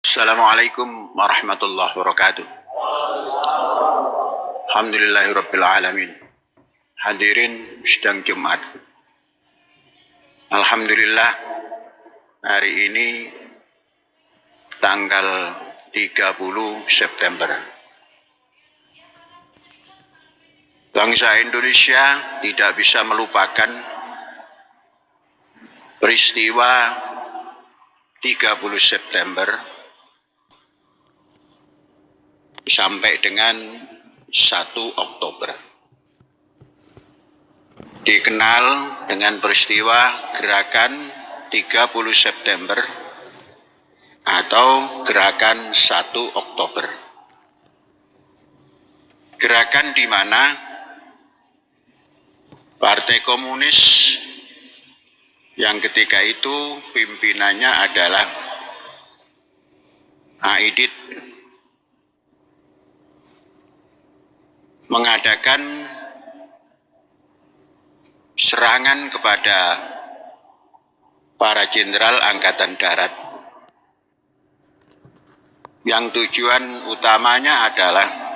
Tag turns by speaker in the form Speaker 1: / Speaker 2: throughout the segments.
Speaker 1: Assalamualaikum warahmatullahi wabarakatuh. Alhamdulillahirabbil alamin. Hadirin sidang Jumat. Alhamdulillah hari ini tanggal 30 September. Bangsa Indonesia tidak bisa melupakan peristiwa 30 September sampai dengan 1 Oktober. Dikenal dengan peristiwa gerakan 30 September atau gerakan 1 Oktober. Gerakan di mana Partai Komunis yang ketika itu pimpinannya adalah Aidit mengadakan serangan kepada para jenderal Angkatan Darat yang tujuan utamanya adalah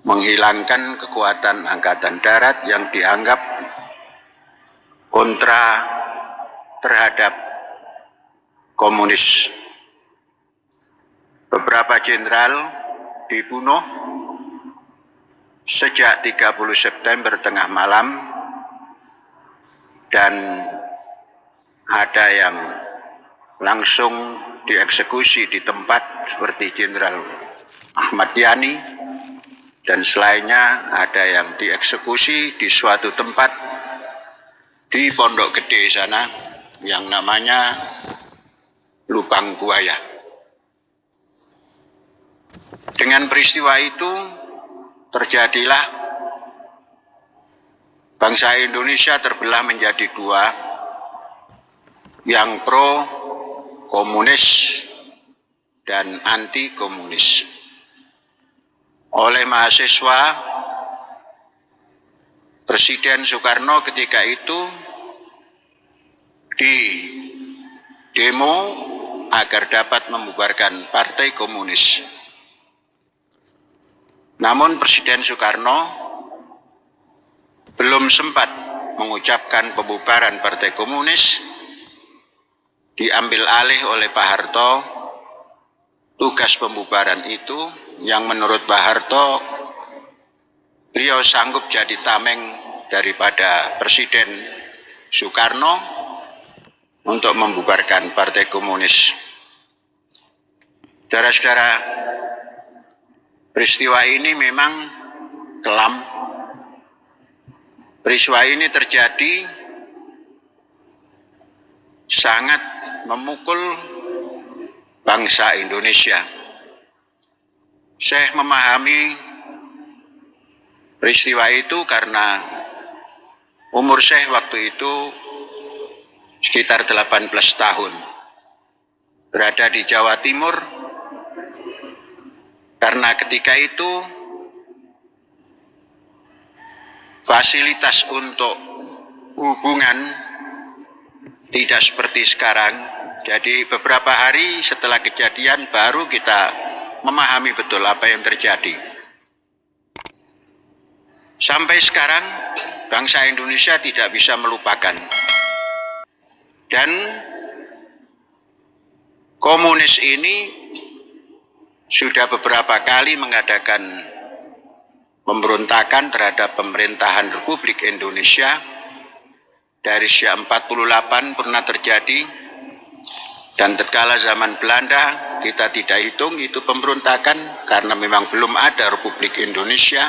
Speaker 1: menghilangkan kekuatan Angkatan Darat yang dianggap kontra terhadap komunis. Beberapa jenderal dibunuh sejak 30 September tengah malam, dan ada yang langsung dieksekusi di tempat seperti Jenderal Ahmad Yani, dan selainnya ada yang dieksekusi di suatu tempat di Pondok Gede sana yang namanya Lubang Buaya. Dengan peristiwa itu terjadilah bangsa Indonesia terbelah menjadi dua, yang pro komunis dan anti komunis. Oleh mahasiswa, Presiden Soekarno ketika itu di demo agar dapat membubarkan Partai Komunis. Namun Presiden Soekarno belum sempat mengucapkan pembubaran Partai Komunis, diambil alih oleh Pak Harto tugas pembubaran itu, yang menurut Pak Harto beliau sanggup jadi tameng daripada Presiden Soekarno untuk membubarkan Partai Komunis. Saudara-saudara, peristiwa ini memang kelam. Peristiwa ini terjadi sangat memukul bangsa Indonesia. Saya memahami peristiwa itu karena umur saya waktu itu sekitar 18 tahun. Berada di Jawa Timur. Karena ketika itu fasilitas untuk hubungan tidak seperti sekarang. Jadi beberapa hari setelah kejadian baru kita memahami betul apa yang terjadi. Sampai sekarang bangsa Indonesia tidak bisa melupakan. Dan komunis ini sudah beberapa kali mengadakan pemberontakan terhadap pemerintahan Republik Indonesia. Dari sejak 48 pernah terjadi, dan tatkala zaman Belanda kita tidak hitung itu pemberontakan karena memang belum ada Republik Indonesia.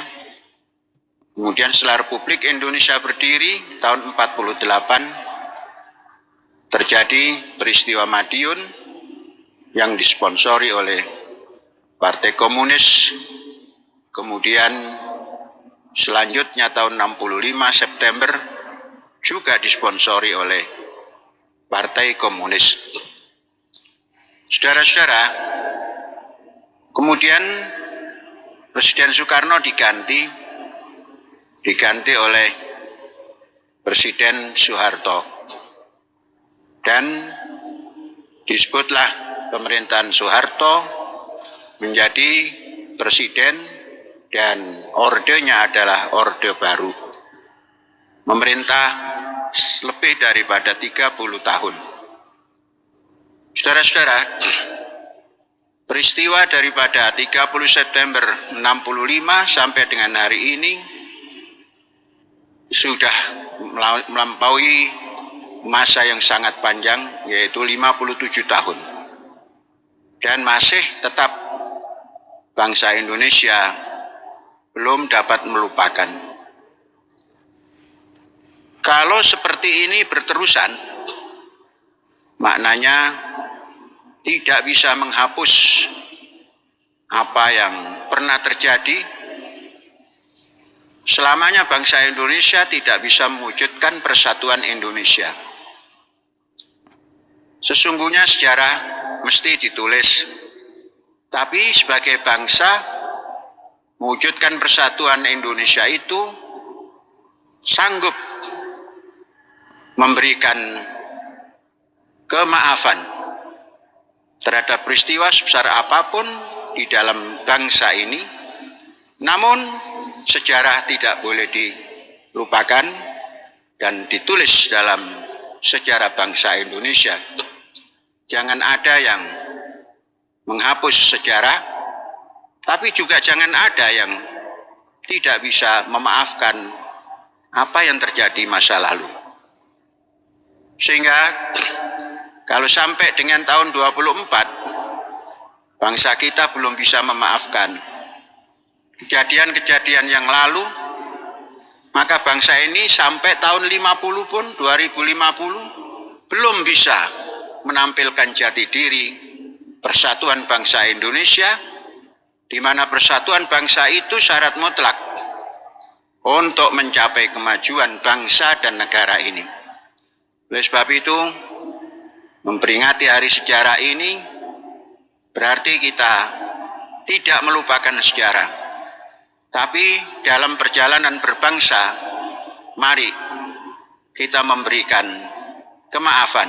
Speaker 1: Kemudian setelah Republik Indonesia berdiri tahun 48 terjadi peristiwa Madiun yang disponsori oleh Partai Komunis. Kemudian selanjutnya tahun 65 September juga disponsori oleh Partai Komunis. Saudara-saudara, kemudian Presiden Soekarno diganti oleh Presiden Soeharto, dan disebutlah pemerintahan Soeharto menjadi presiden dan ordenya adalah orde baru, memerintah lebih daripada 30 tahun. Saudara-saudara, peristiwa daripada 30 September 65 sampai dengan hari ini sudah melampaui masa yang sangat panjang, yaitu 57 tahun. Dan masih tetap bangsa Indonesia belum dapat melupakan. Kalau seperti ini berterusan, maknanya tidak bisa menghapus apa yang pernah terjadi. Selamanya bangsa Indonesia tidak bisa mewujudkan persatuan Indonesia. Sesungguhnya sejarah mesti ditulis, tapi sebagai bangsa mewujudkan persatuan Indonesia itu sanggup memberikan kemaafan terhadap peristiwa sebesar apapun di dalam bangsa ini. Namun sejarah tidak boleh dilupakan dan ditulis dalam sejarah bangsa Indonesia. Jangan ada yang menghapus sejarah, tapi juga jangan ada yang tidak bisa memaafkan apa yang terjadi masa lalu. Sehingga kalau sampai dengan tahun 24 bangsa kita belum bisa memaafkan kejadian-kejadian yang lalu, maka bangsa ini sampai tahun 50 pun, 2050 belum bisa menampilkan jati diri persatuan bangsa Indonesia, di mana persatuan bangsa itu syarat mutlak untuk mencapai kemajuan bangsa dan negara ini. Oleh sebab itu, memperingati hari sejarah ini berarti kita tidak melupakan sejarah. Tapi dalam perjalanan berbangsa, mari kita memberikan kemaafan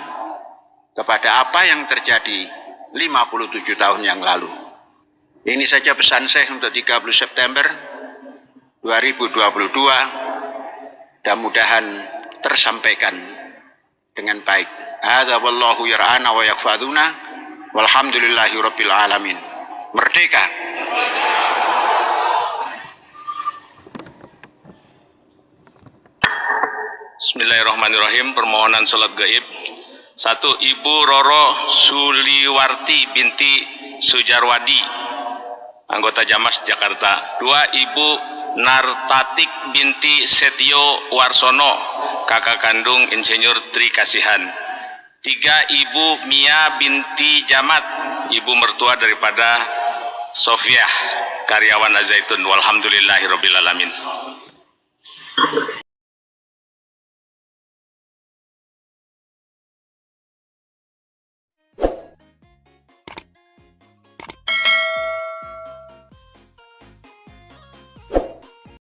Speaker 1: kepada apa yang terjadi 57 tahun yang lalu. Ini saja pesan saya untuk 30 September 2022, mudah-mudahan tersampaikan dengan baik. Hadza wallahu yar'ana wa yakfaduna walhamdulillahi rabbil alamin. Merdeka.
Speaker 2: Bismillahirrahmanirrahim. Permohonan salat gaib. 1. Ibu Roro Suliwarti binti Sujarwadi, anggota Jamas Jakarta. 2. Ibu Nartatik binti Setio Warsono, kakak kandung Insinyur Tri Kasihan. 3. Ibu Mia binti Jamat, ibu mertua daripada Sofiah, karyawan Azaitun. Walhamdulillahirabbil alamin.